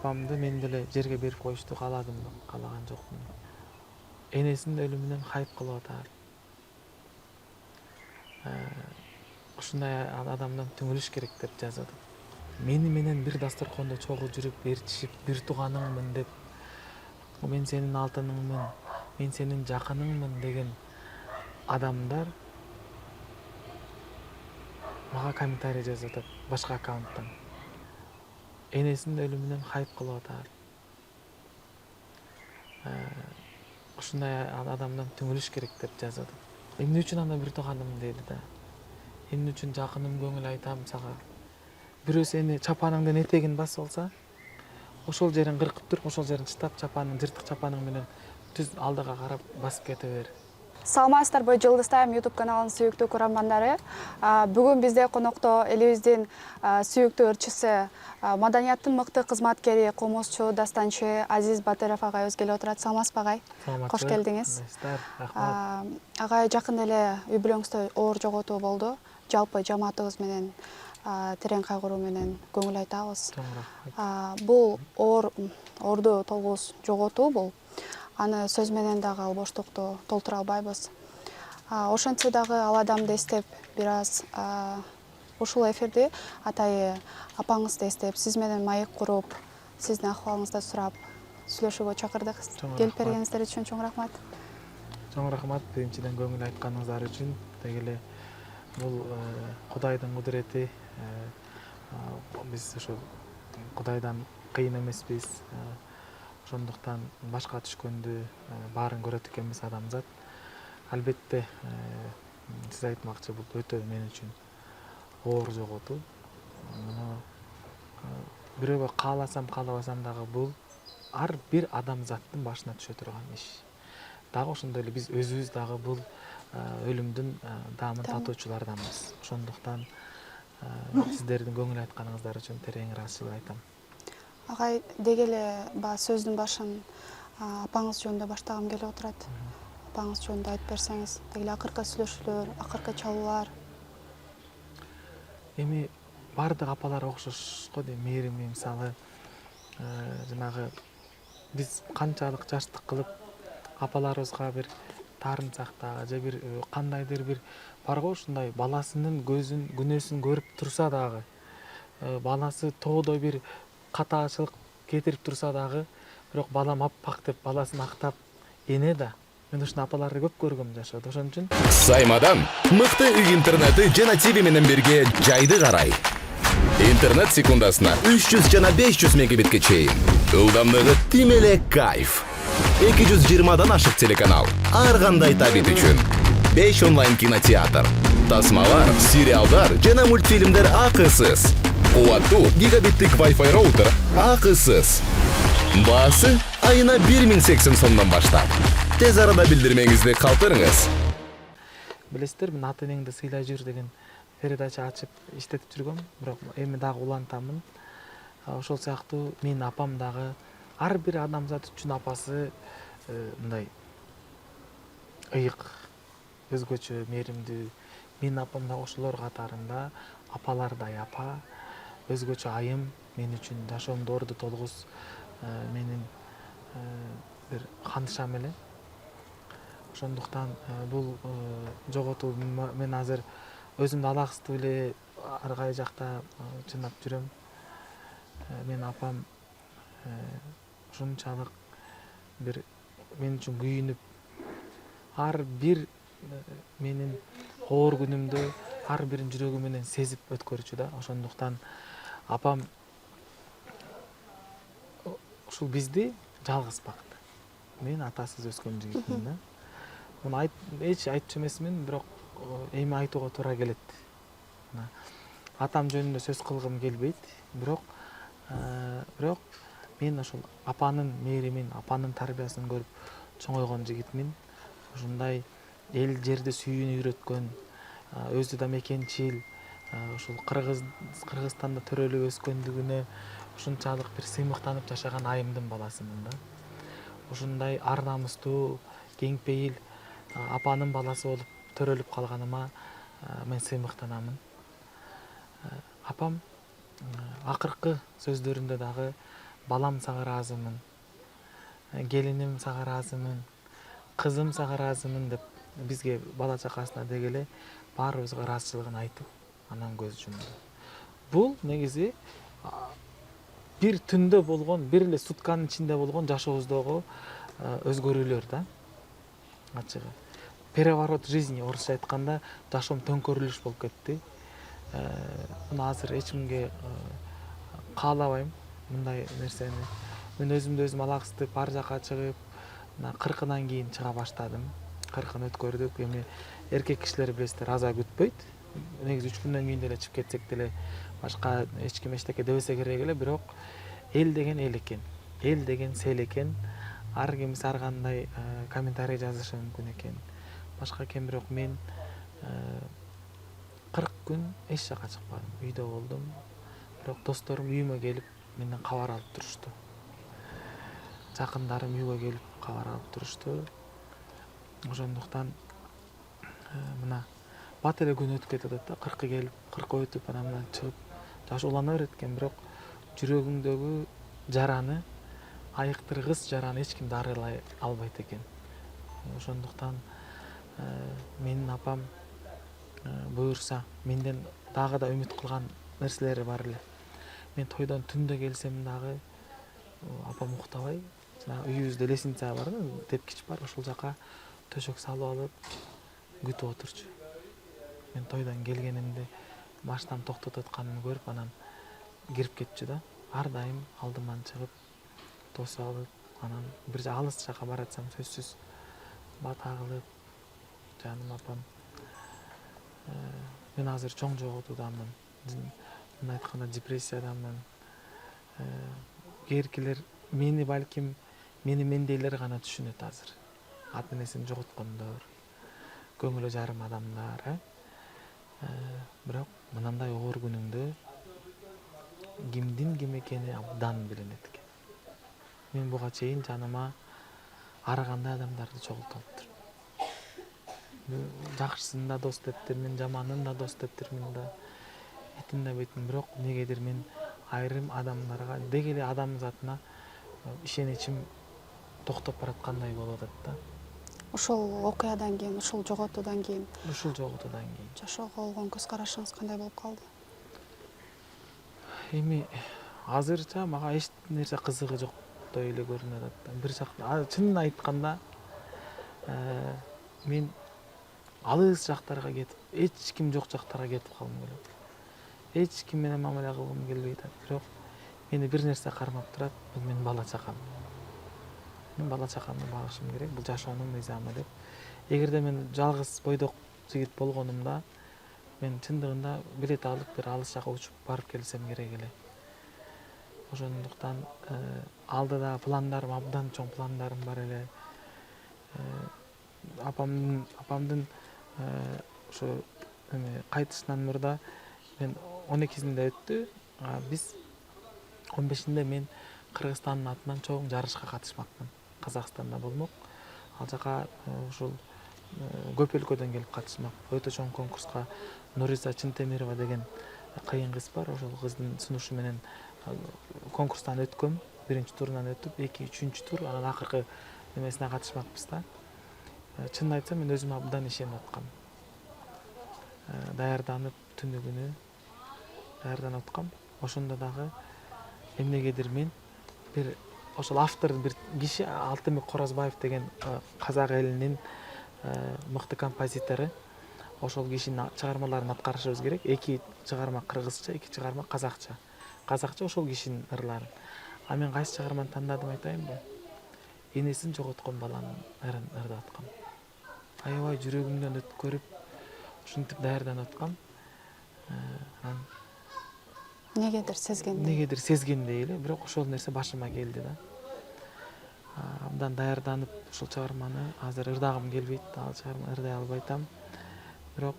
апамды мен деле жерге берип коюшту кааладым, каалаган жокмун. Энесинин өлүмүнөн хайп кылып атар. Ушундай адамдан түңүлүш керек деп жазат. Мени менен бир дасторкондо чогуу жүрүп, ээрчишип, бир тууганыңмын деп, мен сенин алтыныңмын, мен сенин жакыныңмын деген адамдар мага комментарий жазып атат башка аккаунттан. Энесинин өлүмүнөн хайп кылып атар. Ушундай адамдан түңүлүш керек деп жазат. Эмне үчүн анда бир тууганым дейли да. Эмне үчүн жакыным, көңүл айтам сага. Бирөө сени чапаныңдын этегин басып алса, ошол жерин кыркып туруп, ошол жерин чытап, жыртык чапаның менен түз алдыга карап басып кете бер. Саламатсыздарбы, Жылдыз Тайм YouTube каналынын сүйүктүү көрөрмандары. Бүгүн бизде конокто элибиздин сүйүктүү ырчысы, маданияттын мыкты кызматкери, комузчу, дастанчы Азиз Батыров агайыбыз келип отурат. Саламатсызбы агай? Кош келдиңиз. Рахмат. Агай жакында эле үй бүлөңүздө оор жоготуу болду. Жалпы жамаатыбыз менен терең кайгыруу менен көңүл айтабыз. Бул орду толгоос жоготуу бул. Аны сөз менен дагы албоштукту толтура албайбыз. Ошентсе дагы ал адамды эстеп, бир аз ушул эфирди атайы апаңызды эстеп, сиз менен маек куруп, сиздин акыбалыңызды сурап, сүйлөшүүгө чакырдык. Келип бергениңиздер үчүн чоң рахмат. Чоң рахмат, биринчиден көңүл айтканыңыздар үчүн. Деги эле бул Кудайдын кудурети. Биз ошо Кудайдан кыйын эмеспиз. Ошондуктан башка түшкөндү баарын көрөт экенбиз адамзат. Албетте, сиз айтмакчы, бул өтө мен үчүн оор жоготуу. Бирөөгө кааласам, каалабасам дагы бул ар бир адамзаттын башына түшө турган иш. Дагы ошондой эле биз өзүбүз дагы бул өлүмдүн даамын татуучуларданбыз. Ошондуктан сиздердин көңүл айтканыңыздар үчүн терең ыраазычылык айтам. Агай, деги эле сөздүн башын апаңыз жөнүндө баштагым келип отурат. Апаңыз жөнүндө айтып берсеңиз, деги эле акыркы сүйлөшүүлөр, акыркы чалуулар. Эми баардык апалар окшош го дейм, мээримли, мисалы, жанагы биз канчалык жаштык кылып апаларыбызга бир таарынсак дагы, же бир кандайдыр бир бар го ушундай баласынын көзүн, күнөөсүн көрүп турса дагы, баласы тоодой бир катаачылык кетирип турса дагы, бирок балам аппак деп баласын актап эне да. Мен ушундай апаларды көп көргөм жашоодо. Ошон үчүн Саймадан мыкты үй интернети жана ТV менен бирге жайды карай. Интернет секундасына 300 жана 500 мегабитке чейин. Ылдамдыгы тим эле кайф. 220дан ашык телеканал. Ар кандай табит үчүн. 5 онлайн кинотеатр. Тасмалар, сериалдар жана мультфильмдер акысыз. Кубаттуу гигабиттик Wi-Fi роутер акысыз. Баасы айына 1080 сомдон баштап. Тез арада билдирмеңизди калтырыңыз. билесиздер, мен ата энеңди сыйлай жүр деген передача ачып иштетип жүргөм, бирок эми дагы улантамын. Ошол сыяктуу менин апам дагы ар бир адамзат үчүн апасы мындай ыйык, өзгөчө, мээримдүү. Менин апам да ошолор катарында апалардай апа, өзгөчө айым, мен үчүн жашоомдо орду толгуз, менин бир ханышам эле. Ошондуктан бул жоготуу мен азыр өзүмдү алаксытып эле ар кай жакта чыйнап жүрөм. Менин апам ушунчалык бир мен үчүн күйүнүп, ар бир менин оор күнүмдү ар бирин жүрөгү менен сезип өткөрчү да. Ошондуктан апам ушул бизди жалгыз бакты. Мен атасыз өскөн жигитмин да. Муну эч айтчу эмесмин, бирок эми айтууга туура келет. Атам жөнүндө сөз кылгым келбейт, бирок мен ошол апанын мээримин, апанын тарбиясын көрүп чоңойгон жигитмин. Ушундай эл жерди сүйүүнү үйрөткөн, өзү да мекенчил, ушул Кыргызстанда төрөлүп өскөндүгүнө ушунчалык бир сыймыктанып жашаган айымдын баласымын да. Ушундай ар намыстуу, кеңпейил апанын баласы болуп төрөлүп калганыма мен сыймыктанамын. Апам акыркы сөздөрүндө дагы балам сага ыраазымын, келиним сага ыраазымын, кызым сага ыраазымын деп бизге бала чакасына дегеле баарыбызга ыраазычылыгын айтып анан көз жумду. Бул негизи бир түндө болгон, бир эле сутканын ичинде болгон жашообуздогу өзгөрүүлөр да. Ачыгы переворот жизни, орусча айтканда жашоом төңкөрүлүш болуп кетти. Муну азыр эч кимге каалабайм мындай нерсени. Мен өзүмдү өзүм алаксытып ар жака чыгып, мына 40-дан кийин чыга баштадым. 40-ын өткөрдүк. Эми эркек кишилер билесиздер аза күтпөйт. Негизи 3 күндөн кийин деле чыгып кетсек деле башка эч ким эчтеке дебесе керек эле, бирок эл деген эл экен. Эл деген сел экен. Ар кимиси ар кандай комментарий жазышы мүмкүн экен. Башка экен, бирок мен 40 күн эч жака чыкпадым. Үйдө болдум. Бирок досторум үйүмө келип менден кабар алып турушту. Жакындарым үйгө келип кабар алып турушту. Ошондуктан мына бат эле күн өтүп кетип атат да, 40 келип, 40 өтүп анан мына чыгып жаш улана берет экен, бирок жүрөгүңдөгү жараны, айыктыргыс жараны эч ким дарылай албайт экен. Ошондуктан менин апам буюрса, менден дагы да үмүт кылган нерселери бар эле. Мен тойдон түндө келсем дагы апам уктабай, үйүбүздө лестница бар да, тепкич бар, ошол жака төшөк салып алып күтүп отурчу. Мен тойдон келгенимди машинаны токтотуп атканымды көрүп, анан кирип кетчү да. Ар дайым алдыман чыгып, тосуп алып, анан бир алыс жака баратсам сөзсүз бата кылып, жаным апам, мен азыр чоң жоготуудамын, мына айтканда депрессиядамын. Кээркилер мени балким мендейлер гана түшүнөт азыр. Ата энесин жоготкондор, көңүлү жарым адамдар, бирок мынандай оор күнүңдө кимдин ким экени абдан билинет экен. Мен буга чейин жаныма ар кандай адамдарды чогултуп алыптырмын. Жакшысын да дос дептирмин, жаманын да дос дептирмин да, этин да бетин, бирок эмнегедир мен айрым адамдарга деги эле адам затына ишеничим токтоп бараткандай болуп атат да. Ушул окуядан кийин, ушул жоготуудан кийин жашоого болгон көз карашыңыз кандай болуп калды? Эми азырча мага эч нерсе кызыгы жоктой эле көрүнүп атат. Бир жактан чынын айтканда мен алыс жактарга кетип, эч ким жок жактарга кетип калгым келет. Эч ким менен мамиле кылгым келбей атат. Бирок мени бир нерсе кармап турат, бул менин бала чакам. Мен бала чакамды багышым керек, бул жашоонун мыйзамы деп. Эгерде мен жалгыз бойдок жигит болгонумда, мен чындыгында билет алып бир алыс жака учуп барып келсем керек эле. Ошондуктан алдыда пландарым, абдан чоң пландарым бар эле. Апамдын ошо кайтышынан мурда мен 12-синде өттү. Биз 15-инде мен Кыргызстандын атынан чоң жарышка катышмакмын. Казакстанда болмок. Ал жака ушул көп өлкөдөн келип катышмак. Өтө чоң конкурска Нуриса Чынтемирова деген кыйын кыз бар. Ошол кыздын сунушу менен конкурстан өткөм. Биринчи турунан өтүп, 2-3 тур, анан акыркы немесине катышмакпыз да. Чынын айтсам, мен өзүмө абдан ишенип аткам. Даярданып, түнү күнү даярданып аткам. Ошондо дагы эмнегедир мен бир ошол автор бир киши Алтынбек Коразбаев деген казак элинин мыкты композитору. Ошол кишинин чыгармаларын аткарышыбыз керек. 2 чыгарма кыргызча, 2 чыгарма казакча. Казакча ошол кишинин ырлары. А мен кайсы чыгарманы тандадым айтайынбы? Энесин жоготкон баланын ырын ырдап аткам. Аябай жүрөгүмдөн өткөрүп, ушинтип даярданып аткам. Негедир сезгендей эле, бирок ошол нерсе башыма келди да. Абдан даярданып ушул чыгарманы азыр ырдагым келбейт, ал чыгарманы ырдай албай атам. Бирок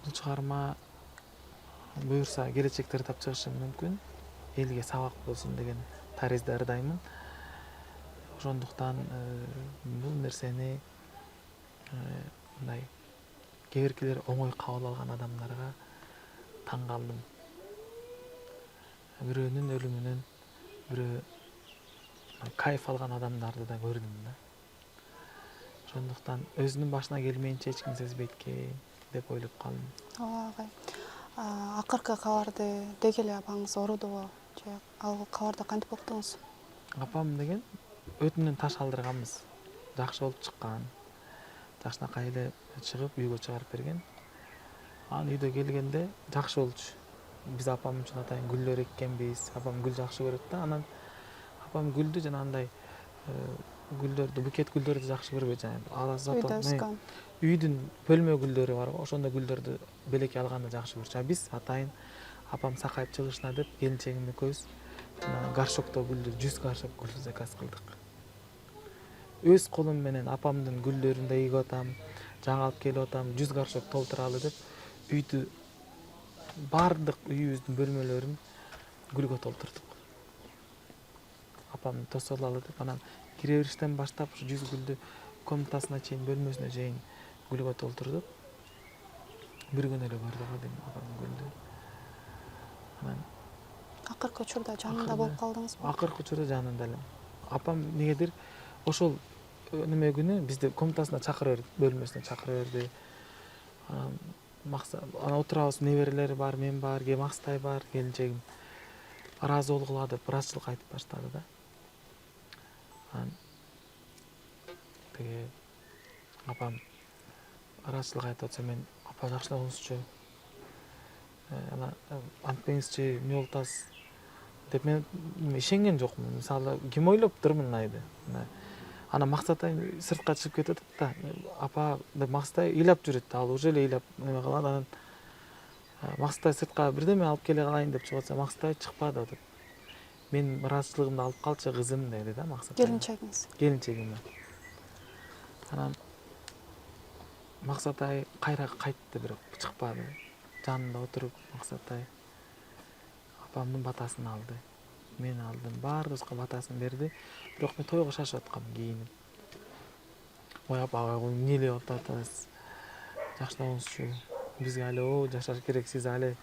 бул чыгарма буюрса келечекте ырдап чыгышым мүмкүн. Элге сабак болсун деген таризде ырдаймын. Ошондуктан бул нерсени мындай кээ биркилер оңой кабыл алган адамдарга таң калдым. бирөөнүн өлүмүнөн бирөө кайф алган адамдарды да көрдүм да. Ошондуктан өзүнүн башына келмейинче эч ким сезбейт экен деп ойлоп калдым. ооба агай. Акыркы кабарды деги эле апаңыз оорудубу же ал кабарда кантип уктуңуз? Апам деген өтүнөн таш алдырганбыз. Жакшы болуп чыккан. Жакшынакай эле чыгып үйгө чыгарып берген. Анан үйдө келгенде жакшы болчу. Биз апам үчүн атайын гүлдөр эккенбиз. Апам гүл жакшы көрөт да. Анан апам гүлдү жанагындай гүлдөрдү, букет гүлдөрдү жакшы көрбөйт жанагы. Үйдө өскөн. Үйдүн бөлмө гүлдөрү бар го, ошондой гүлдөрдү белекке алганды жакшы көрчү. Биз атайын апам сакайып чыгышына деп келинчегим экөөбүз горшокто гүлдү 100 горшок гүл заказ кылдык. Өз колум менен апамдын гүлдөрүн да эгип атам, жаңы алып келип атам, 100 горшок толтуралы деп үйдү бардык үйүбүздүн бөлмөлөрүн гүлгө толтурдук. Апамды тосололу деп анан кире бериштен баштап ушу 100 гүлдү комнатасына чейин, бөлмөсүнө чейин гүлгө толтурдук. Бир күн эле көрдүк го дейм апам гүлдү. Анан Акыркы учурда жанында болуп калдыңызбы? акыркы учурда жанында элем. Апам негедир ошол неме күнү бизди комнатасына чакыра берди, бөлмөсүнө чакыра берди. Анан отурабыз, неберелери бар, мен бар, Макстай бар, келинчегим. Ыраазы болгула деп ыраазычылык айтып баштады да. Анан тиги апам ыраазычылык айтып атса, мен апа жакшылабыңызчы. Анан антпеңизчи, эмне болуп атасыз деп мен ишенген жокмун. Мисалы, ким ойлоптур мындайды. Анан Максатай сыртка чыгып кетип атат да. Апа деп Максатай ыйлап жүрөт. Ал уже эле ыйлап неме кылат. Анан Максатай сыртка бирдеме алып келе калайын деп чыгып атса, Максатай чыкпады деп. Мен ыраазычылыгымды алып калчы кызым деди да Максатай. Келинчегиңиз. Келинчегиме. Анан Максатай кайра кайтты, бирок чыкпады. Жанында отуруп Максатай апамдын батасын алды. Мен алдым, баарыбызга батасын берди. Бирок мен тойго шашып аткам, кийинип. Ой апа, эмне эле болуп атасыз? Жакшылабыңызчы. Бизге але жашаш керек, сиз але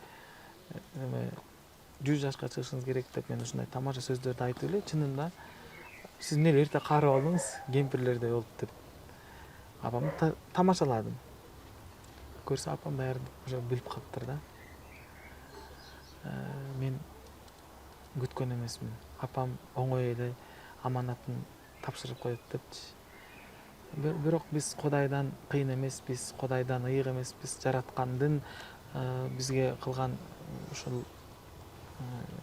100 жашка чыгышыңыз керек деп мен ушундай тамаша сөздөрдү айтып эле, чынында сиз эмне эле эрте каарып алдыңыз, кемпирлердей болуп деп. Апамды тамашаладым. Көрсө апам даярдык уже билип калыптыр да. Мен күткөн эмесмин. Апам оңой эле аманатын тапшырып коет депчи. Бирок биз Кудайдан кыйын эмеспиз, Кудайдан ыйык эмеспиз. Жараткандын бизге кылган ушул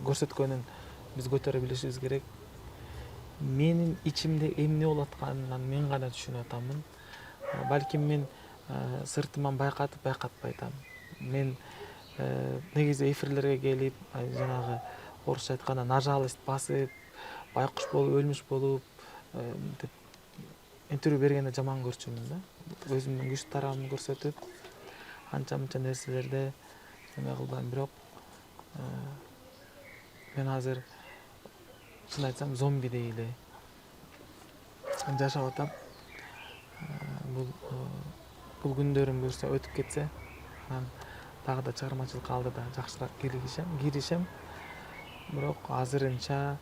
көрсөткөнүн биз көтөрө билишибиз керек. Менин ичимде эмне болуп атканын мен гана түшүнүп атамын. Балким мен сыртыман байкатпай атам. Мен негизи эфирлерге келип, жанагы орусча айтканда нажалость басып, байкуш болуп, өлмүш болуп деп интервью бергенде жаман көрчүмүн да. Өзүмдүн күч тарабымды көрсөтүп, анча-мынча нерселерде эме кылбайм, бирок мен азыр чын айтсам зомбидей эле жашап атам. Бул күндөрүм буюрса өтүп кетсе, анан дагы да чыгармачылыкка алдыда жакшыраак киришем. Бирок азырынча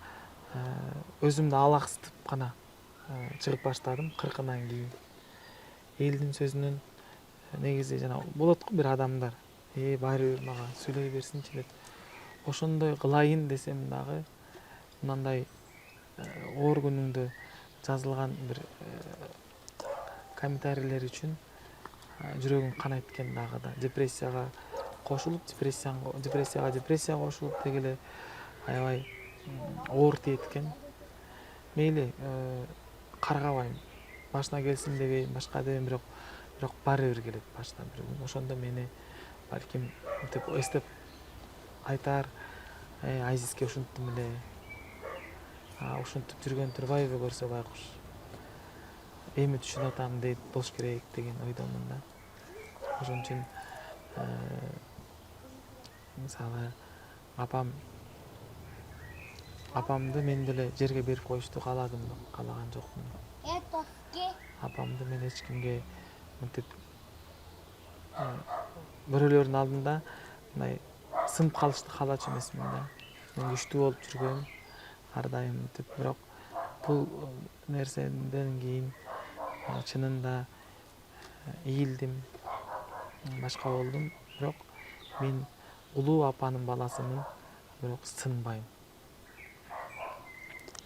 өзүмдү алаксытып гана чыгып баштадым 40-дан кийин. Элдин сөзүнөн негизи жана болот го бир адамдар, баары бир мага сүйлөй берсинчи деп. Ошондой кылайын десем дагы мындай оор күнүңдө жазылган бир комментарийлер үчүн жүрөгүм канайт экен дагы да. Депрессияга кошулуп, депрессия кошулуп деги эле аябай оор тиет экен. Мейли каргабайм, башына келсин дебейм, башка дебейм, бирок баары бир келет башына бир күн. Ошондо мени балким мынтип эстеп айтар, Айзизге ушинттим эле. Ушинтип жүргөн турбайбы көрсө байкуш. Эми түшүнүп атам дейт болуш керек деген ойдомун да. Ошон үчүн мисалы апамды мен деле жерге берип коюшту каалаган жокмун. Апамды мен эч кимге мынтип бирөөлөрдүн алдында мындай сынып калышты каалачу эмесмин да. мен күчтүү болуп жүргөм ар дайым мынтип, бирок бул нерседен кийин чынында ийилдим, башка болдум, бирок мен улуу апанын баласымын, бирок сынбайм.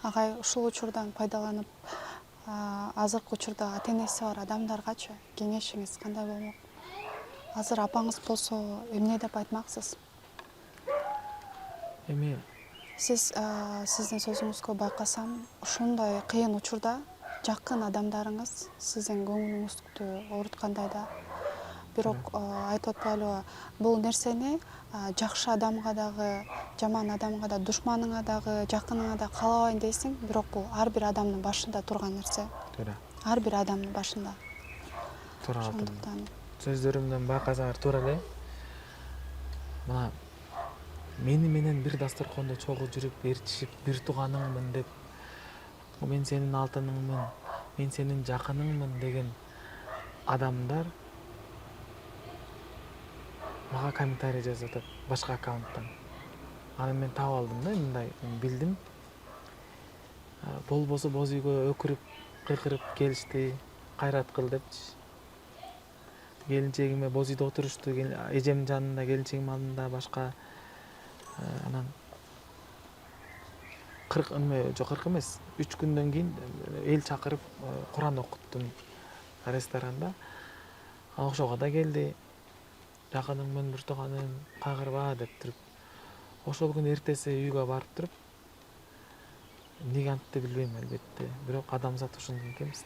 Агай ушул учурдан пайдаланып, азыркы учурда ата энеси бар адамдаргачы кеңешиңиз кандай болмок? Азыр апаңыз болсо эмне деп айтмаксыз? Эми Сиз сиздин сөзүңүзгө байкасам, ушундай кыйын учурда жакын адамдарыңыз сиздин көңүлүңүздү ооруткандай да. Бирок айтып атпайлыбы, бул нерсени жакшы адамга дагы, жаман адамга да, душманыңа дагы, жакыныңа да каалабайм дейсиң, бирок бул ар бир адамдын башында турган нерсе. туура Ар бир адамдын башында. туура атым. Ошондуктан Сөздөрүмдөн байкасаңар туура эле. Мына мени менен бир дасторкондо чогуу жүрүп, ээрчишип, бир тууганыңмын деп, мен сенин алтыныңмын, мен сенин жакыныңмын деген адамдар мага комментарий жазып атат башка аккаунттан. Аны мен таап алдым да, мындай билдим. Болбосо боз үйгө өкүрүп, кыйкырып келишти, кайрат кыл депчи. Келинчегиме боз үйдө отурушту, эжемдин жанында, келинчегимдин алдында башка анан 40 эмес, 3 күндөн кийин эл чакырып Куран окуттум ресторанда. Ошого да келди. Жакыныңмын, бир тууганым, кайгырба деп туруп. Ошол күнү эртеси үйгө барып туруп, эмнеге антты билбейм албетте, бирок адамзат ушундай экенбиз.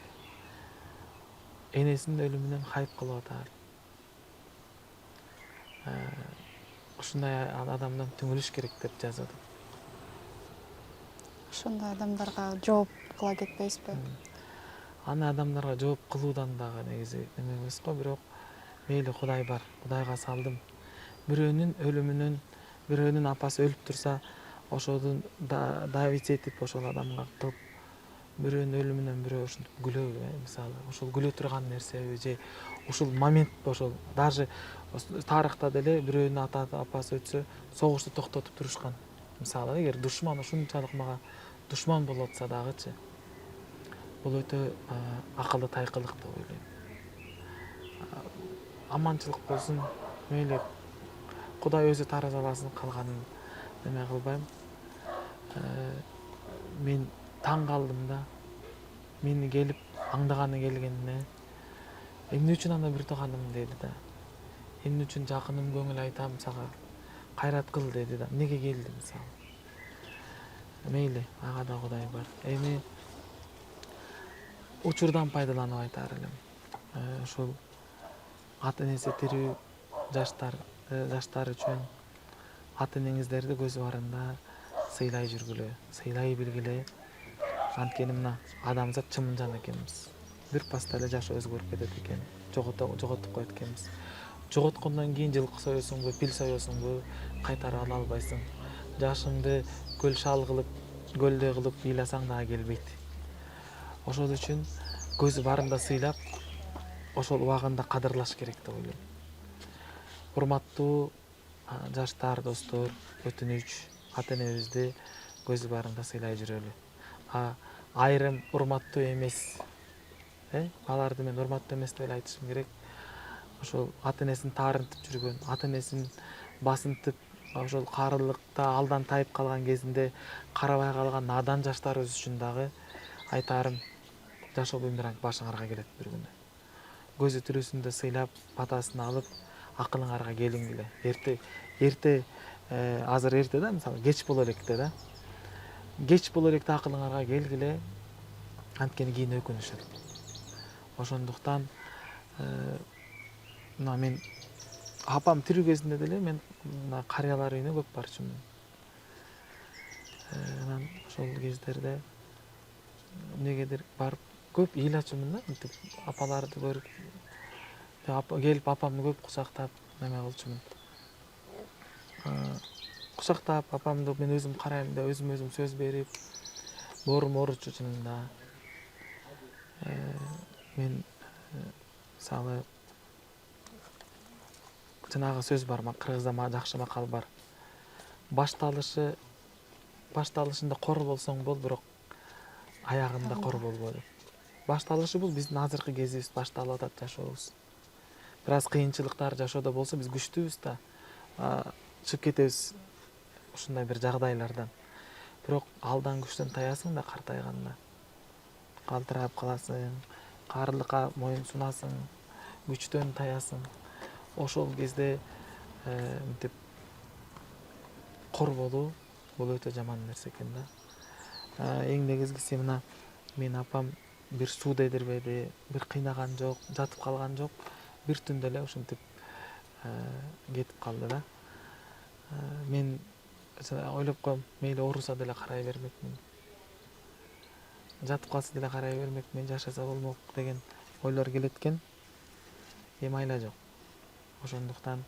Энесинин өлүмүнөн хайп кылып атат. Ушундай адамдан түңүлүш керек деп жазып атат. ушундай адамдарга жооп кыла кетпейсизби? Аны адамдарга жооп кылуудан дагы негизи эме эмес го, бирок мейли Кудай бар, Кудайга салдым. Бирөөнүн өлүмүнөн, бирөөнүн апасы өлүп турса, ошодун давить этип ошол адамга кылып, бирөөнүн өлүмүнөн бирөө ушинтип күлөбү, мисалы, ошол күлө турган нерсеби же ушул моментпи, ошол даже тарыхта деле бирөөнүн апасы өтсө, согушту токтотуп турушкан. Мисалы, эгер душман ушунчалык мага душман болуп атса дагычы, бул өтө акылды тайкылык деп ойлойм. Аманчылык болсун, мейли Кудай өзү таразаласын, калганын эме кылбайм. Мен таң калдым да, мени келип аңдаганы келгенине. Эмне үчүн анда бир тууганым деди да. Эмне үчүн жакыным, көңүл айтам сага, кайрат кыл деди да. Эмнеге келди мисалы. Мейли, ага да Кудай бар. Эми учурдан пайдаланып айтаар элем. Ушул ата энеси тирүү жаштар үчүн ата энеңиздерди көз барында сыйлай жүргүлө, сыйлай билгиле. Анткени мына адамзат чымынжан экенбиз. Бир паста эле жашоо өзгөрүп кетет экен, жоготуп коет экенбиз. Жоготкондон кийин жылкы соесуңбу, пил соесуңбу, кайтарып ала албайсың. Жашыңды көл-шал кылып, көлдөй кылып ыйласаң дагы келбейт. Ошол үчүн көзү барында сыйлап, ошол убагында кадырлаш керек деп ойлойм. Урматтуу жаштар, достор, өтүнүч, ата энебизди көзү барында сыйлай жүрөлү. Айрым урматтуу эмес, аларды мен урматтуу эмес деп эле айтышым керек. Ошол ата энесин таарынтып жүргөн, ата энесин басынтып, ошол карылыкта алдан тайып калган кезинде карабай калган надан жаштарыбыз үчүн дагы айтаарым, жашоо бумеранг башыңарга келет бир күнү. Көзү тирүүсүндө сыйлап, батасын алып, акылыңарга келиңиле. Эрте азыр эрте да, мисалы, кеч боло электе да. Кеч боло электе акылыңарга келгиле, анткени кийин өкүнүшөт. Ошондуктан мына мен апам тирүү кезинде деле мен мына карыялар үйүнө көп барчумун. Анан ошол кездерде эмнегедир барып көп ыйлачумун да, мынтип апаларды көрүп, келип апамды көп кучактап неме кылчумун. Кучактап апамды мен өзүм карайм деп өзүм сөз берип, боорум ооручу чынында. Мен мисалы жанагы сөз бар, кыргызда жакшы макал бар. Башталышы башталышында кор болсоң бол, бирок аягында кор болбо деп. Башталышы бул биздин азыркы кезибиз башталып атат жашообуз. Бир аз кыйынчылыктар жашоодо болсо биз күчтүүбүз да чыгып кетебиз ушундай бир жагдайлардан. Бирок алдан күчтөн таясың да картайганда. Калтырап каласың, каарылыкка моюн сунасың, күчтөн таясың. Ошол кезде мынтип кор болуу бул өтө жаман нерсе экен да. Эң негизгиси мына менин апам бир суу дедирбеди, бир кыйнаган жок, жатып калган жок. Бир түндө эле ушинтип кетип калды да. Мен ойлоп коем, мейли ооруса деле карай бермекмин. Жатып калса деле карай бермекмин, жашаса болмок деген ойлор келет экен. Эми айла жок. Ошондуктан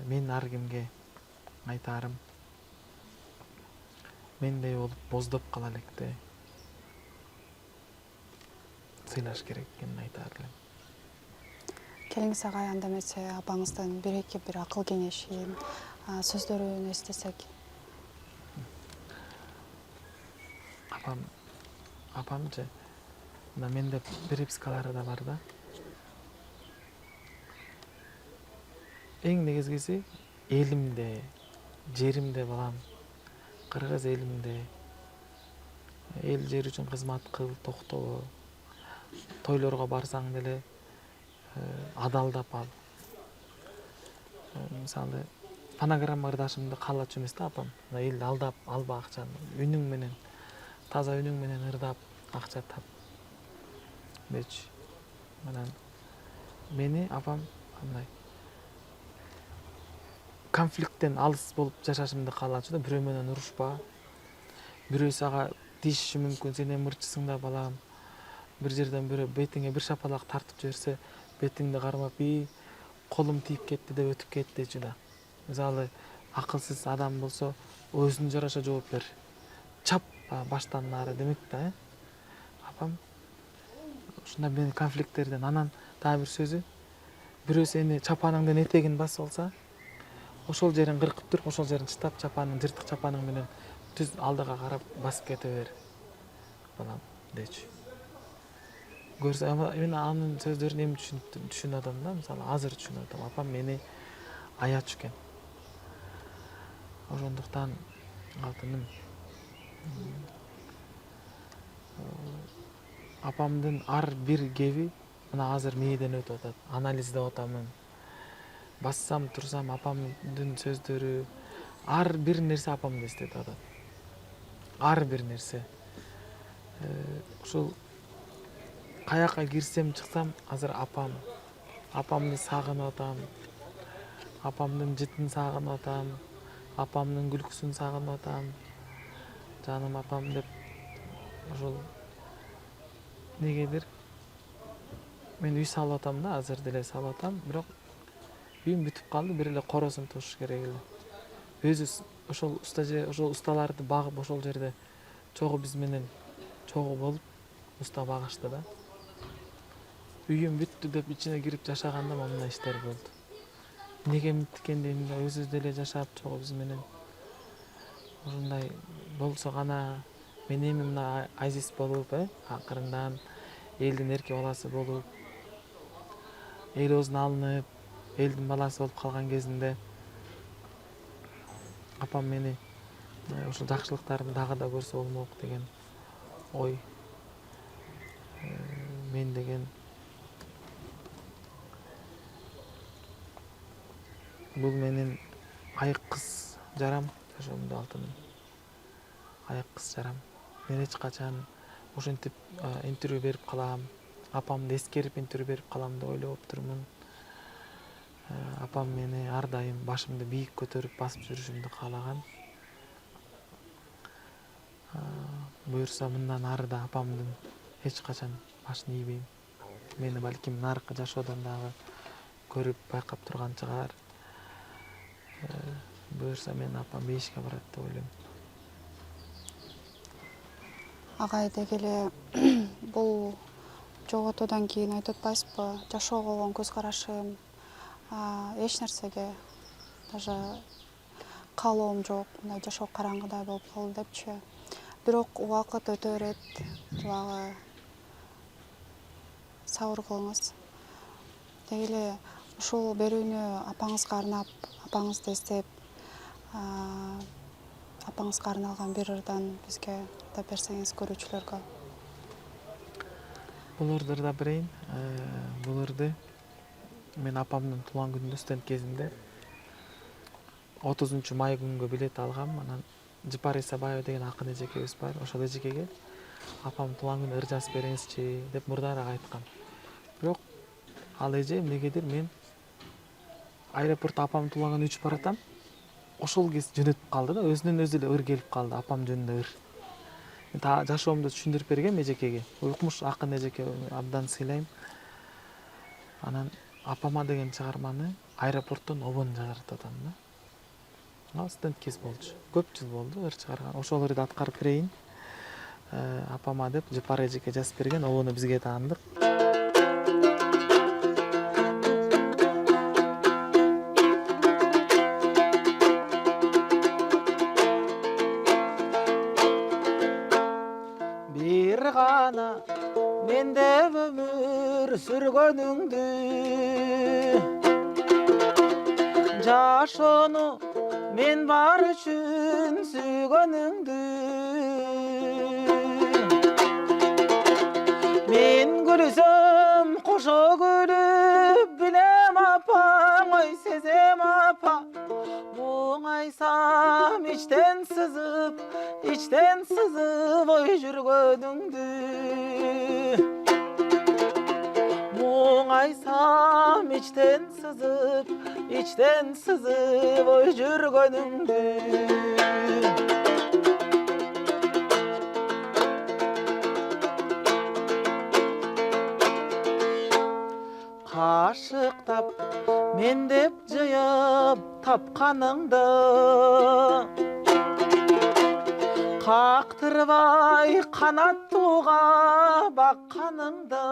мен ар кимге айтарым, мендей болуп боздоп кала электе сыйлаш керек экенин айтаар элем. Келиңиз агай, анда эмесе апаңыздан бир-эки бир акыл кеңешин, сөздөрүн эстесек. Апамчы, мына менде припискалары да бар да. Эң негизгиси элимде, жеримде балам, кыргыз элимде эл жер үчүн кызмат кыл, токтобо. Тойлорго барсаң деле адалдап ал. Мисалы, фонограмма ырдашымды каалачу эмес да апам. Элди алдап алба акчаны, үнүң менен, таза үнүң менен ырдап акча тап дечи. Анан мени апам андай конфликттен алыс болуп жашашымды каалачу да, бирөө менен урушпа. Бирөө сага тиешиши мүмкүн, сен эми ырчысың да балам. Бир жерден бирөө бетиңе бир шапалак тартып жиберсе, бетиңди кармап, колум тийип кетти деп өтүп кет дечи да. Мисалы, акылсыз адам болсо, өзүнө жараша жооп бер. Чап баштан нары демек да. Апам ушундай менин конфликттерден, анан дагы бир сөзү, бирөө сени чапаныңдын этегин басып алса, ошол жерин кыркып туруп, ошол жерин чытап, жыртык чапаның менен түз алдыга карап басып кете бер балам дечи. Көрсө, мен анын сөздөрүн эми түшүнүп атам да, мисалы азыр түшүнүп атам. Апам мени аячу экен. Ошондуктан алтыным, апамдын ар бир кеби мына азыр мээден өтүп атат. Анализдеп атамын. Бассам, турсам апамдын сөздөрү, ар бир нерсе апамды эстетип атат. Ар бир нерсе. Ушул каяка кирсем, чыксам, азыр апамды сагынып атам. Апамдын жытын сагынып атам. Апамдын күлкүсүн сагынып атам. Жаным апам деп, ошол негедир мен үй салып атам да, азыр деле салып атам, бирок үйүм бүтүп калды, бир эле коросун тушуш керек эле. Өзү ошол ошол усталарды багып, ошол жерде чогуу биз менен чогуу болуп уста багышты да. Үйүм бүттү деп ичине кирип жашаганда мына иштер болду. Неге экен дейм да, өзү деле жашап чогуу биз менен. Ушундай болсо гана мен эми мына азиз болуп, акырындан элдин эрки баласы болуп, эл оозуна алынып, элдин баласы болуп калган кезинде апам мени ушул жакшылыктарымды дагы да көрсө болмок деген ой мен деген. Бул менин айык кыз жарам, жашоомдо алтыным. Айык кыз жарам. Мен эч качан ушинтип интервью берип калам, апамды эскерип интервью берип калам деп ойлоп турмун. Апам мени ар дайым башымды бийик көтөрүп басып жүрүшүмдү каалаган. Буюрса мындан ары да апамдын эч качан башын ийбейм. Мени балким наркы жашоодон дагы көрүп, байкап турган чыгар. Буюрса мен апам бейишке барат деп ойлойм. Агай деги эле бул жоготуудан кийин айтып атпайсызбы, жашоого болгон көз карашым эч нерсеге даже каалоом жок, мындай жашоо караңгыдай болуп калды депчи. Бирок убакыт өтө берет, дагы сабыр кылыңыз. Деги эле ушул берүүнү апаңызга арнап, апаңызды эстеп, апаңызга арналган бир ырдан бизге да берсеңиз көрүүчүлөргө. Бул ырды да берейин. Бул ырды мен апамдын туулган күнүндө студент кезинде 30 май күнгө билет алгам. Анан Жыпар Исабаева деген акын эжекебиз бар. Ошол эжекеге апам туулган күнү ыр жазып бериңизчи деп мурдараак айткам. Бирок ал эже эмнегедир мен аэропортто апам туулган күнүнө учуп баратам. Ошол кез жөнөтүп калды да, өзүнөн өзү эле ыр келип калды, апам жөнүндө ыр. Мен жашоомдо түшүндүрүп бергем эжекеге. Укмуш акын эжеке, абдан сыйлайм. Анан апама деген чыгарманы аэропорттон обон жаздырып атам да. Студент кез болчу. Көп жыл болду ыр чыгарган. Ошол ырды аткарып берейин. Апама деп Жыпар эжеке жазып берген, обону бизге таандык. Бир гана менде өмүр сүргөнүңдү, жашоону мен бар үчүн сүйгөнүңдү, мен күлсөм кошо күлүп билем апаң, ой сезем апа. Мұңайсам içten sızıp ой жүргөнүңдү. Мұңайсам içten sızıp ой жүргөнүңдü. Кашыктап мен деп жыйып тапканыңды, кактырбай канаттууга бакканыңды,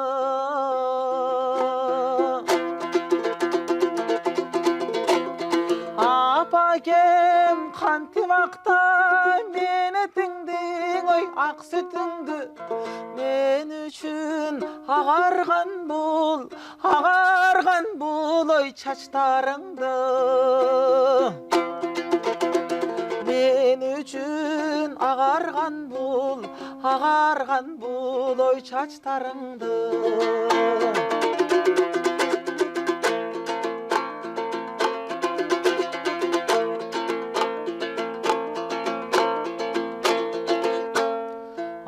апакем кантип актай менетиңдиң, ой ак сүтүңдү. Мен үчүн агарган бул ой чачтарыңды. Мен үчүн агарган бул ой чачтарыңды.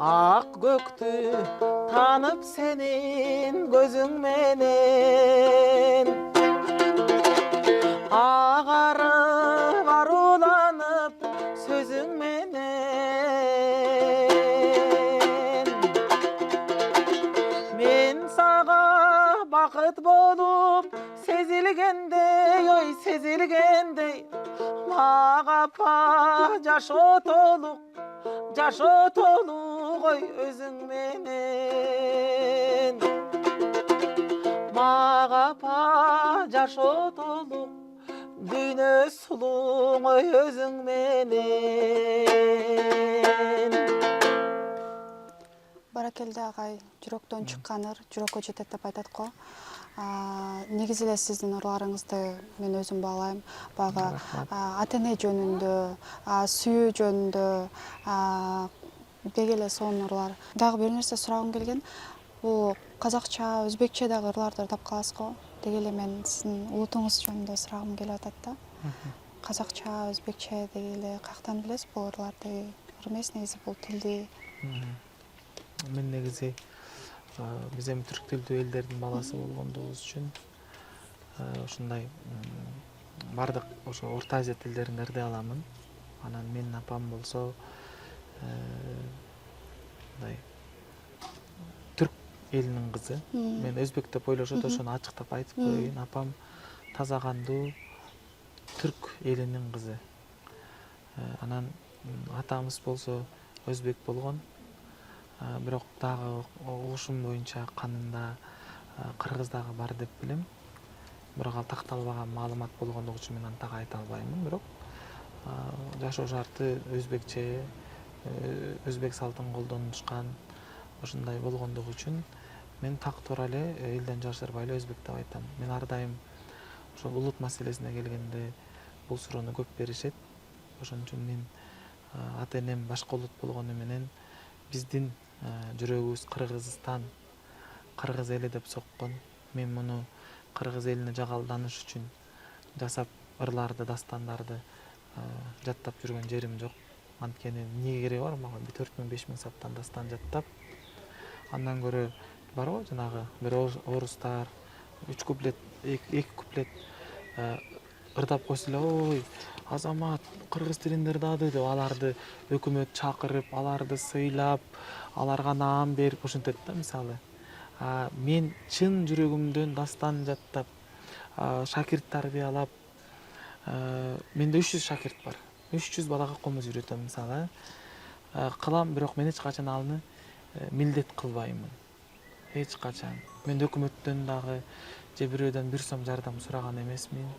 Ак көктү танып сенин көзүң менен, агарып аруланып сөзүң менен. Мен сага бакыт болуп сезилгендей, ой сезилгендей, мага апа жашоо толук ой өзүң менен. Мага апа жашоо толук, дүйнө сулуң ой өзүң менен. Баракелде агай, жүрөктөн чыккан ыр жүрөккө жетет деп айтат го. Негизи эле сиздин ырларыңызды мен өзүм баалайм. Баягы ата-эне жөнүндө, сүйүү жөнүндө, деги эле сонун ырлар. Дагы бир нерсе сурагым келген. Бул казакча, өзбекче дагы ырларды тап каласыз го. Деги эле мен сиздин улутуңуз жөнүндө сурагым келип атат да. Казакча, өзбекче деги эле каяктан билесиз бул ырларды? Ыр эмес, негизи бул тилди. Мен негизи биз эми түрк тилдүү элдердин баласы болгондугубуз үчүн ушундай бардык ошо Орто Азия тилдерин ырдый аламын. Анан менин апам болсо мындай түрк элинин кызы. Мен өзбек деп ойлошот, ошону ачыктап айтып коеюн. Апам таза кандуу түрк элинин кызы. Анан атамыз болсо өзбек болгон. Бирок дагы угушум боюнча канында кыргыз дагы бар деп билем. Бирок ал такталбаган маалымат болгондугу үчүн мен аны так айта албаймын. Бирок жашоо шарты өзбекче, өзбек салтын колдонушкан, ошондой болгондугу үчүн мен так туура эле элден жашырбай эле өзбек деп айтам. Мен ар дайым ошол улут маселесине келгенде бул суроону көп беришет. Ошон үчүн мен ата энем башка улут болгону менен биздин жүрөгүбүз Кыргызстан, кыргыз эли деп соккон. Мен муну кыргыз элине жагалданыш үчүн жасап, ырларды, дастандарды жаттап жүргөн жерим жок. Анткени эмне кереги бар мага 4000-5000 саптан дастан жаттап, андан көрө барбы жанагы бир орустар 3 куплет, 2 куплет ырдап койсо эле, ой, Азамат кыргыз тилинде ырдады деп аларды өкмөт чакырып, аларды сыйлап, аларга наам берип ошентет да мисалы. Мен чын жүрөгүмдөн дастан жаттап, шакирт тарбиялап, менде 300 шакирт бар. 300 балага комуз үйрөтөм мисалы. Кылам, бирок мен эч качан алны милдет кылбаймын. Эч качан. Мен өкмөттөн дагы же бирөөдөн 1 сом жардам сураган эмесмин.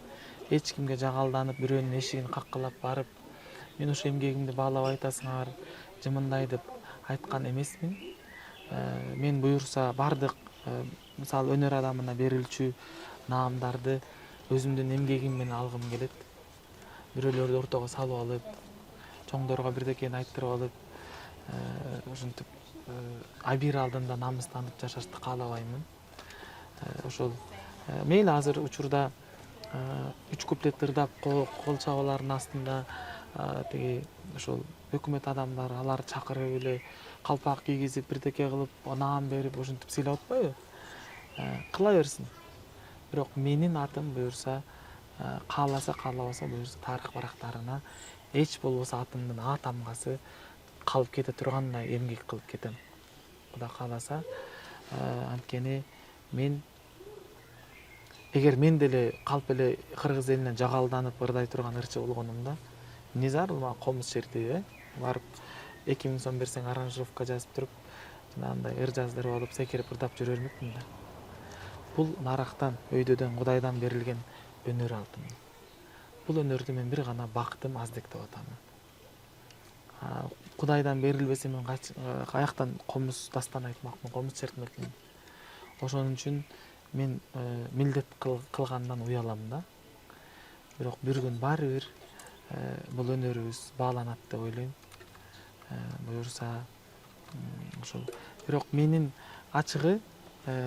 Эч кимге жагалданып, бирөөнүн эшигин каккылап барып, мен ошо эмгегимди баалап айтасыңар, жымындай деп айткан эмесмин. Мен буюрса бардык мисалы өнөр адамына берилчү наамдарды өзүмдүн эмгегим менен алгым келет. Бирөөлөрдү ортого салып алып, чоңдорго бирдекени айттырып алып, ошентип абийир алдында намыстанып жашашты каалабаймын. Ошол мейли азыр учурда 3 куплет ырдап кол чабалардын астында тиги ошол өкмөт адамдары алар чакырып эле калпак кийгизип бирдеке кылып наам берип ошентип сыйлап атпайбы? Кыла берсин. Бирок менин атым буюрса кааласа каалабаса буюрса тарых барактарына эч болбосо атымдын А тамгасы калып кете тургандай эмгек кылып кетем. Кудай кааласа, анткени мен эгер мен деле калп эле кыргыз элине жагалданып ырдай турган ырчы болгонумда, эмне зарыл мага комуз чертип, барып 2000 сом берсең аранжировка жазып туруп, жанагындай ыр жаздырып алып секирип ырдап жүрө бермекмин да. Бул нарактан, өйдөдөн, Кудайдан берилген өнөр алтын. Бул өнөрдү мен бир гана бактым, аздык деп атам. Кудайдан берилбесе мен каяктан комуз дастан айтмакмын, комуз чертмекмин. Ошон үчүн мен милдет кылгандан уялам да. Бирок бир күн баары бир бул өнөрүбүз бааланат деп ойлойм. Буюрса ошол. Бирок менин ачыгы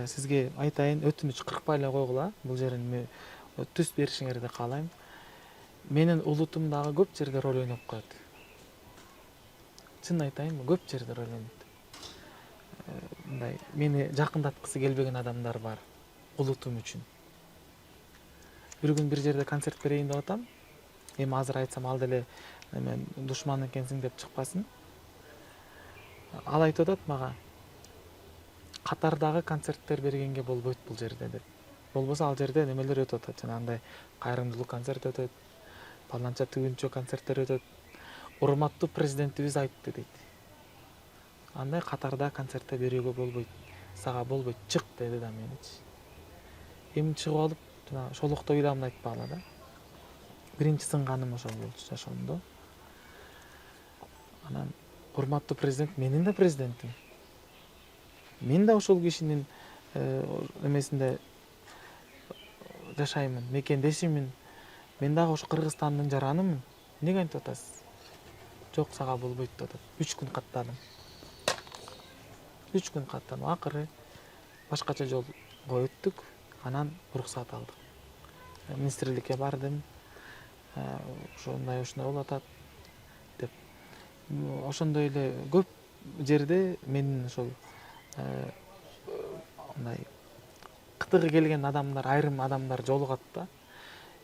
сизге айтайын, өтүнүч кыркпай эле койгула. Бул жерин түз беришиңерди каалайм. Менин улутум дагы көп жерде роль ойноп коет. Чын айтайынбы, көп жерде роль ойнойт. Мындай мени жакындаткысы келбеген адамдар бар улутум үчүн. Бир күн бир жерде концерт берейин деп атам. Эми азыр айтсам ал деле мен душман экенсиң деп чыкпасын. Ал айтып атат мага, катардагы концерттер бергенге болбойт бул жерде деп. Болбосо ал жерде немелер өтүп атат, жанагындай кайрымдуулук концерт өтөт, паланча түгүнчө концерттер өтөт. Урматтуу президентибиз айтты дейт. Андай катарда концертте берүүгө болбойт. Сага болбойт, чык деди да меничи. Эми чыгып алып, жана шолокто ыйламды айтпагыла да. Биринчи сынганым ошол болчу жашоомдо. Анан урматтуу президент, менин да президентим. Мен да ошол кишинин эмесинде жашаймын, мекендешимин. Мен дагы ошо Кыргызстандын жаранымын. Эмнеге антип атасыз? Жок, сага болбойт деп атат. 3 күн каттадым. 3 күн каттадым. Акыры башкача жолго өттүк. Анан уруксат алдык. Министрликке бардым. Ошондой болуп атат деп. Ошондой эле көп жерде менин ошол мындай кытыгы келген адамдар, айрым адамдар жолугат да.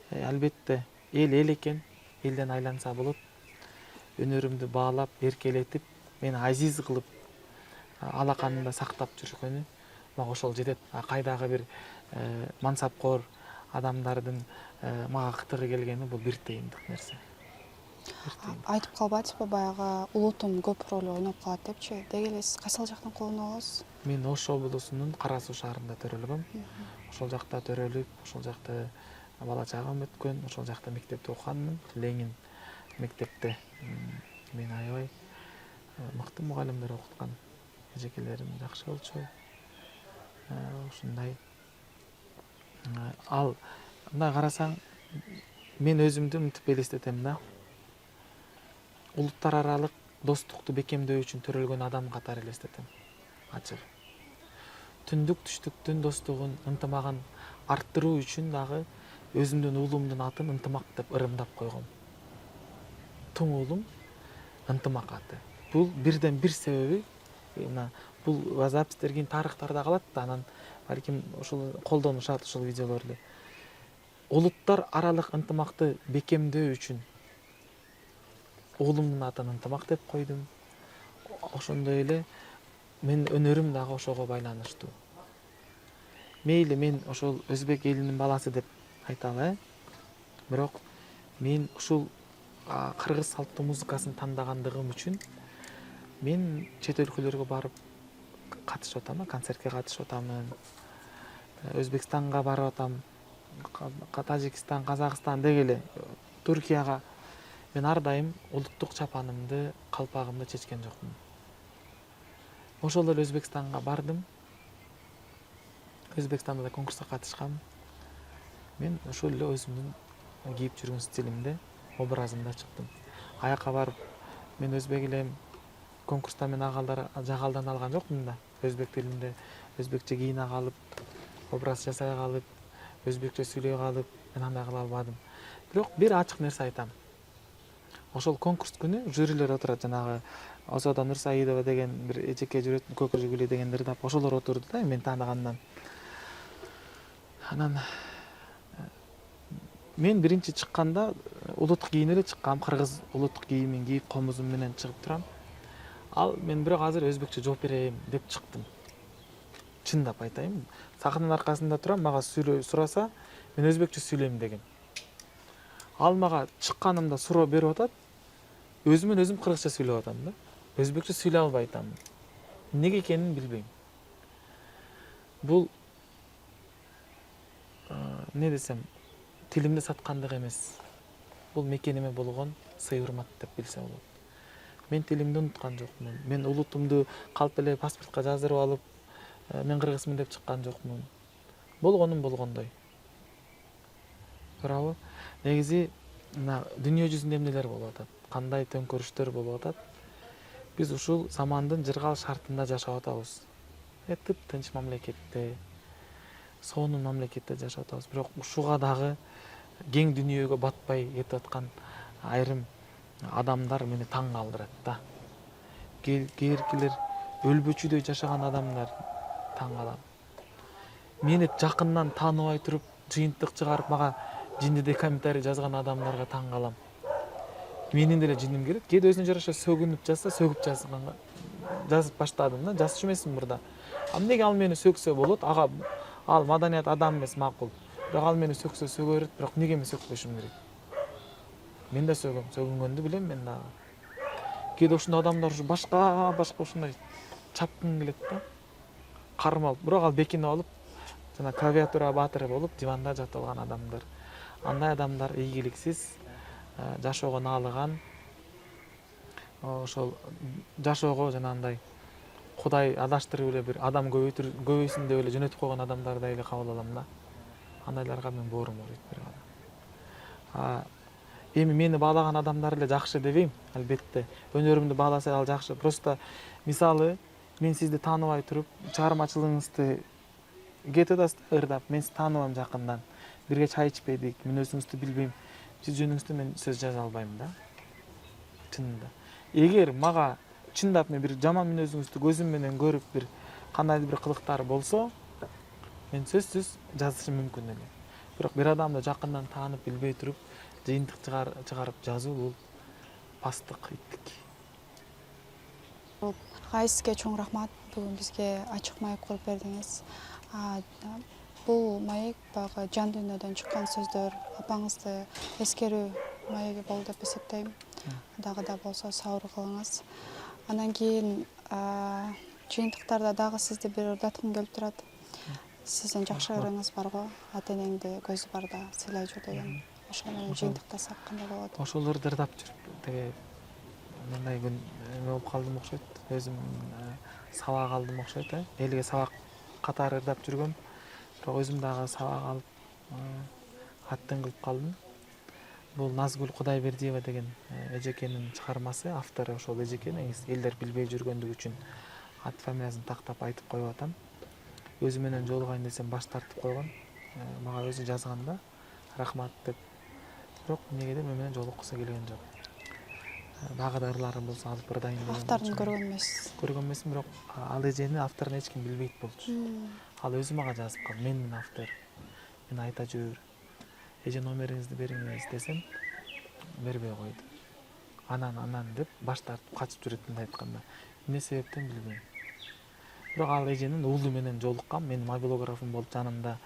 Албетте эл экен, элден айланса болот. Өнөрүмдү баалап, эркелетип, мени азиз кылып, алаканында сактап жүргөнү мага ошол жетет. Кайдагы бир мансапкор адамдардын мага кытыгы келгени бул бир тыйындык нерсе. Айтып калбайсызбы, баягы улутум көп роль ойноп калат депчи? Деги эле сиз кайсыл жактан колдонуп аласыз? Мен Ош облусунун Кара Суу шаарында төрөлгөм. Ошол жакта төрөлүп, ошол жакта бала чагам өткөн, ошол жакта мектепте окуганмын. Ленин мектепте мен аябай мыкты мугалимдер окуткан, эжекелерим жакшы болчу. Ушундай. Ал мындай карасаң, мен өзүмдү мынтип элестетем да. Улуттар аралык достукту бекемдөө үчүн төрөлгөн адам катары элестетем. Ачык. Түндүк түштүктүн достугун, ынтымагын арттыруу үчүн дагы өзүмдүн уулумдун атын ынтымак деп ырымдап койгом. Туң уулум ынтымак аты. Бул бирден бир себеби, бул запистер кийин тарыхтарда калат да, анан балким ушул колдонушат ушул видеолорду. Улуттар аралык ынтымакты бекемдөө үчүн уулумдун атын ынтымак деп койдум. Ошондой эле мен өнөрүм дагы ошого байланыштуу. Мейли мен ошол өзбек элинин баласы деп айталы, бирок мен ушул кыргыз салттуу музыкасын тандагандыгым үчүн мен чет өлкөлөргө барып катышып атам, концертке катышып атамын. Өзбекстанга барып атам, Тажикстан, Казакстан дегеле Туркияга мен ар дайым улуттук чапанымды, калпагымды чечкен жокмун. Ошол эле Өзбекстанга бардым. Өзбекстанда да конкурска катышкам. Мен ошол эле өзүмдүн кийип жүргөн стилимде, образымда чыктым. Аяка барып, мен өзбек элем, конкурста мен жагалдан алган жокмун да. Өзбек тилинде өзбекче кийине калып, образ жасай калып, өзбекче сүйлөй калып, мен андай кыла албадым. Бирок бир ачык нерсе айтам. Ошол конкурс күнү жюрилер отурат, жанагы Озода Нурсаидова деген бир эжеке жүрөт, Көкө Жүгүлү дегендер да, ошолор отурду да, мен тааныгандан. Анан мен биринчи чыкканда улуттук кийинип эле чыккам, кыргыз улуттук кийимин кийип, комузум менен чыгып турам. Ал мен бирок азыр өзбекче жооп берейин деп чыктым. Чындап айтайын, сахнанын аркасында турам, мага сураса, мен өзбекче сүйлөйм деген. Ал мага чыкканымда суроо берип атат, өзүмөн өзүм кыргызча сүйлөп атам да. Өзбекче сүйлөй албай атам. Неге экенин билбейм. Бул не десем, тилимди саткандык эмес. Бул мекениме болгон сый-урмат деп билсе болот. Мен тилимди унуткан жокмун. Мен улутумду калп эле паспортко жаздырып алып, мен кыргызмын деп чыккан жокмун. Болгонум болгондой. Туурабы? Негизи мына дүйнө жүзүндө эмнелер болуп атат? Кандай төңкөрүштөр болуп атат? Биз ушул замандын жыргал шартында жашап атабыз. Тынч мамлекетте, сонун мамлекетте жашап атабыз. Бирок ушуга дагы кең дүйнөгө батпай кетип аткан айрым адамдар мени таң калтырат да. Кээркилер өлбөчүдөй жашаган адамдар таң калам. Мени жакындан тааныбай туруп, жыйынтык чыгарып мага жиндиде комментарий жазган адамдарга таң калам. Менин деле жиним келет. Кээде өзүнө жараша сөгүнүп жазса, сөгүп жазып баштадым да, жазчу эмесмин мурда. Эмнеге ал мени сөксө болот? Ал маданият адам эмес, макул. Бирок ал мени сөксө сөгө берет, бирок неге мен сөкпөшүм керек? Мен да сөгүнгөндү билем мен дагы. Кээде ушундай адамдар башка ушундай чапкын келет да. Кармалып, бирок ал бекинип алып, жана клавиатура баатыры болуп, диванда жатып алган адамдар. Андай адамдар ийгиликсиз, жашоого наалыган, ошол жашоого жанагындай Кудай адаштырып эле бир адам көбөйсүн деп эле жөнөтүп койгон адамдардай эле кабыл алам да. Андайларга мен боорум ооруйт бир кадам. Эми мени баалаган адамдар эле жакшы дебейм, албетте. Өнөрүмдү бааласа ал жакшы. Просто мисалы мен сизди тааныбай туруп, чыгармачылыгыңызды кетип атасыз ырдап, мен сизди тааныбайм жакындан. Бирге чай ичпедик, мен өзүңүздү билбейм. Сиз жөнүңүздө мен сөз жаза албайм да. Чынында. Эгер мага чындап мен бир жаман мүнөзүңүздү көзүм менен көрүп, бир кандайдыр бир кылыктар болсо, мен сөзсүз жазышым мүмкүн эле. Бирок бир адамды жакындан таанып билбей туруп, жыйынтык чыгарып жазуу бул пасттык, иттик. Гайсизге чоң рахмат. Бүгүн бизге ачык маек куруп бердиңиз. Бул маек баягы жан дүйнөдөн чыккан сөздөр, апаңызды эскерүү маеги болду деп эсептейм. Дагы да болсо сабыр кылыңыз. Анан кийин жыйынтыктарда дагы сизди бир ырдаткым келип турат. Сиздин жакшы ырыңыз бар го, ата энеңди көзү барда сыйлай жуу деген. ошол менен жыйынтыктасак кандай болот? Ошолорду ырдап жүрүп теге мындай күн эме болуп калдым окшойт. Өзүм сабак алдым окшойт, элге сабак катары ырдап жүргөм. Бирок өзүм дагы сабак алып аттын кылып калдым. Бул Назгүл Кудайбердиева деген эжекенин чыгармасы, автору ошол эжеке, негизи элдер билбей жүргөндүгү үчүн ат фамилиясын тактап айтып коюп атам. Өзү менен жолугайын десем баш тартып койгон. Мага өзү жазган да, рахмат деп. Бирок эмнегедир мен менен жолуккусу келген жок. Дагы да ырларым болсо алып ырдайын деген. Авторун көргөн эмессиз. Көргөн эмесмин, бирок ал эженин авторун эч ким билбейт болчу. Ал өзү мага жазып калды. Менин автор. Мен айта жүр. Эже номериңизди бериңиз десем, бербей койду. Анан деп баш тартып качып жүрөт мындай айтканда. Эмне себептен билбейм. Бирок ал эженин уулу менен жолуккам. Менин мобилографым болуп жанымда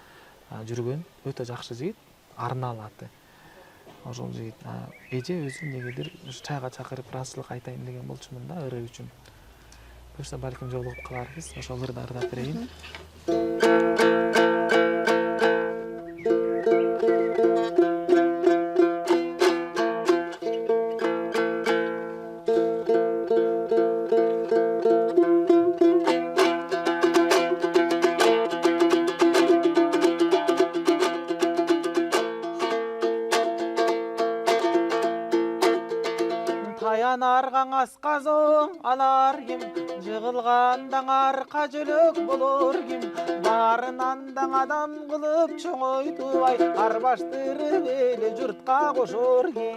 жүргөн өтө жакшы жигит, Арнал аты. Ошол жигит эже өзү негедир чайга чакырып ыраазычылык айтайын деген болчумун да, ыры үчүн. Буюрса балким жолугуп каларбыз. Ошол ырды ырдап берейин. Таянар каңас казоң алар ким, жыгылгандаң арка жөлөк болор ким, баарынан даң адам кылып чоңойтубай, арбаштырып эле журтка кошор ким.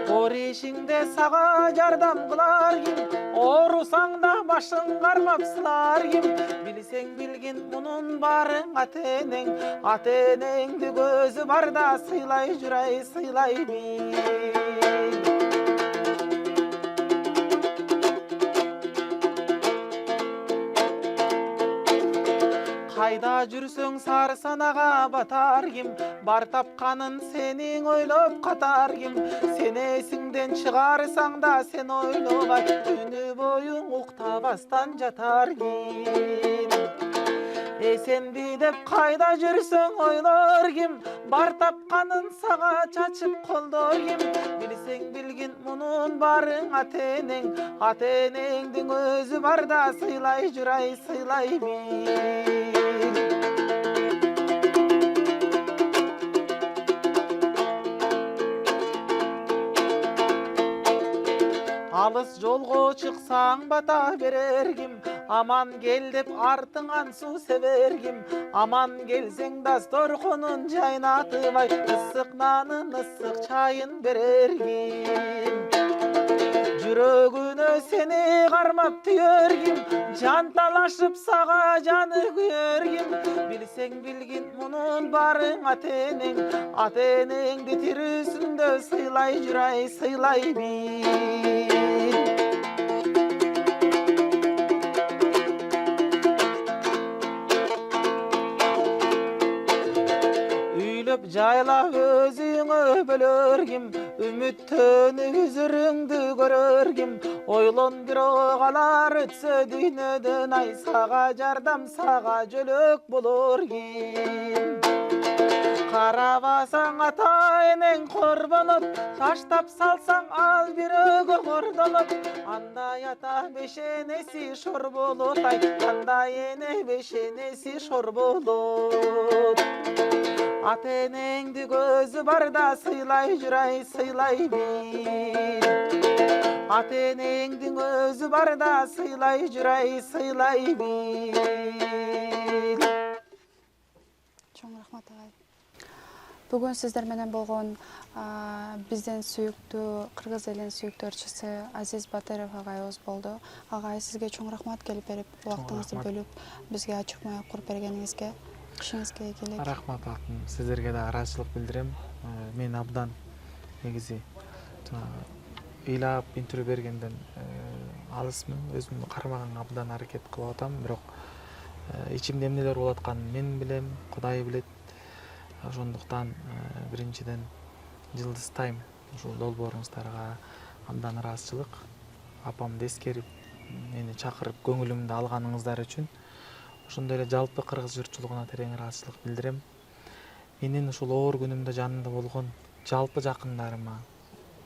Оор ишиңде сага жардам кылар ким, оорусаң да башың кармап сылар ким, билсең билгин мунун баарын ата-энеңди көзү барда сыйлай жүрай, сыйлай бил. Кайда жүрсөң сары санага батар ким, бар тапканын сениң ойлоп катар ким, сен эсиңден чыгарсаң да сен ойлобай, түнү бою уктабастан жатар ким. Эсенди деп кайда жүрсөң ойлор ким, бар тапканын сага чачып колдор ким, билсең билгин мунун баарын ата-энеңдин өзү барда сыйлай жүрай, сыйлай бил. Алыс жолго чыксаң бата берер ким, аман кел деп артыңан суу себер ким, аман келсең дасторконун жайнатыбай, ысык нанын ысык чайын берер ким. Жүрөгүнө сени кармап түйөр ким, жан талашып сага жаны күйөр ким, билсең билгин мунун баарын ата-энеңди тирүүсүндө сыйлай жүрай, сыйлай бил. Үйлөп жайлап өзүңө бөлөр ким, үмүттөнүп үзүрүңдү көрөр ким, ойлон бирок алар өтсө дүйнөдөн, ай сага жардам, сага жөлөк болор ким. Карабасаң ата-энең корбонот, таштап салсаң ал бирөөгө кордонот, андай ата бешенеси шор болот, ай андай эне бешенеси шор болот. Ата-энеңди көзү барда сыйлай жүрай, сыйлай бил. Ата-энеңдин өзү барда сыйлай жүрай, сыйлай бил. Чоң рахмат агай. Бүгүн сиздер менен болгон биздин сүйүктүү кыргыз элинин сүйүктүү ырчысы Азиз Батыров агайыбыз болду. Агай, сизге чоң рахмат келип берип, убактыңызды бөлүп бизге ачык маек куруп бергениңизге. Кишиңизге келек. Рахмат алтын. Сиздерге да ыраазычылык билдирем. Мен абдан негизи ыйлап интервью бергенден алысмын. Өзүм кармаганга абдан аракет кылып атам, бирок ичимде эмнелер болуп атканын мен билем, Кудай билет. Ошондуктан биринчиден Жылдыз Тайм ушул долбооруңуздарга абдан ыраазычылык. Апамды эскерип, мени чакырып көңүлүмдү алганыңыздар үчүн ошондой эле жалпы кыргыз журтчулугуна терең ыраазычылык билдирем. менин ушул оор күнүмдө жанымда болгон жалпы жакындарыма,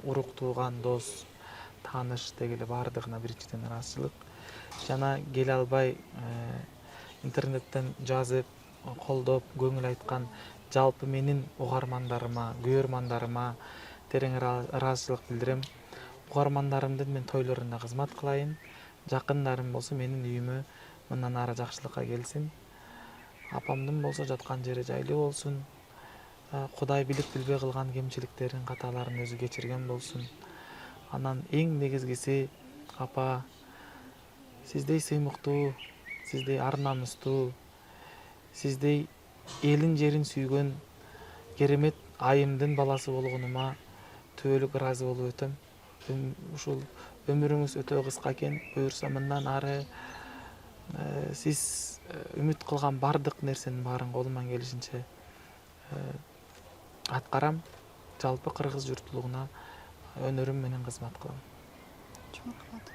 урук тууган, дос, тааныш дегеле баардыгына биринчиден ыраазычылык. Жана келе албай интернеттен жазып, колдоп, көңүл айткан жалпы менин угармандарыма, көрөрмандарыма терең ыраазычылык билдирем. Угармандарымдын мен тойлорунда кызмат кылайын. Жакындарым болсо менин үйүмө мындан ары жакшылыкка келсин. Апамдын болсо жаткан жери жайлуу болсун. Кудай билип билбей кылган кемчиликтерин, каталарын өзү кечирген болсун. Анан эң негизгиси, апа, сиздей сыймыктуу, сиздей ар намыстуу, сиздей элин жерин сүйгөн керемет айымдын баласы болгонума түбөлүк ыраазы болуп өтөм. Ушул өмүрүңүз өтө кыска экен. Буюрса мындан ары сиз үмүт кылган бардык нерсенин баарын колуман келишинче аткарам. Жалпы кыргыз журтчулугуна өнөрүм менен кызмат кылам. Чоң рахмат.